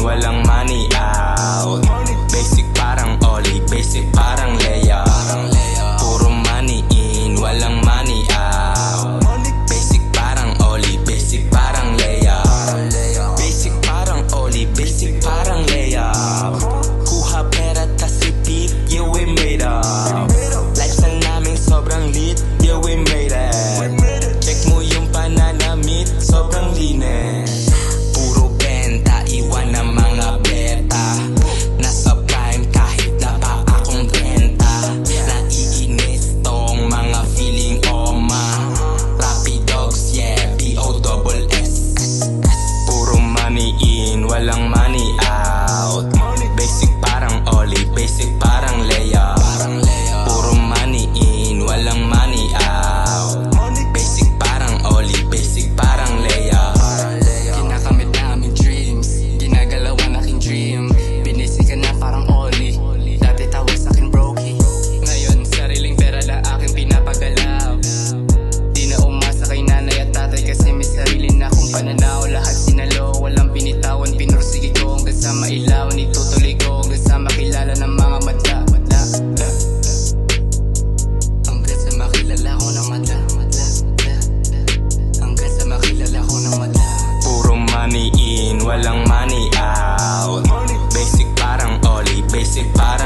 walang money out. Basic parang Oli, basic parang Leia. Puro money in, walang money out. Basic parang Oli, basic parang Leia. Basic parang Oli, basic parang Leia. Kuha pera tas repeat, yeah we made up. Lifestyle namin sobrang lit, yeah we made it. Check mo yung pananamit, sobrang linis. Puro benta, iwan ng mga beta. Nasa prime kahit na pa akong renta. Naiinis tong mga feeling oma. Rapid dogs, yeah, B-O-double-S. Puro money in, walang money out. Basic parang Oli, basic parang Leia. Puro money in, walang money out. Basic parang Oli, basic parang Leia. Kinakamit na aming dreams, ginagalawan aking dream. Binisi ka na parang Oli, dati tawag sa'kin brokey. Ngayon sariling pera na aking pinapagalaw. Di na umasa kay nanay at tatay kasi may sarili na akong pananaw. Lahat sinalo, walang binitawan, pinursige ko hanggang sa mailaw. Nitutuloy ko hanggang sa makilala ng mga madla. Hanggang sa makilala ko ng madla. Hanggang sa makilala ko ng madla. Puro money in, walang money out. Basic parang Oli, basic parang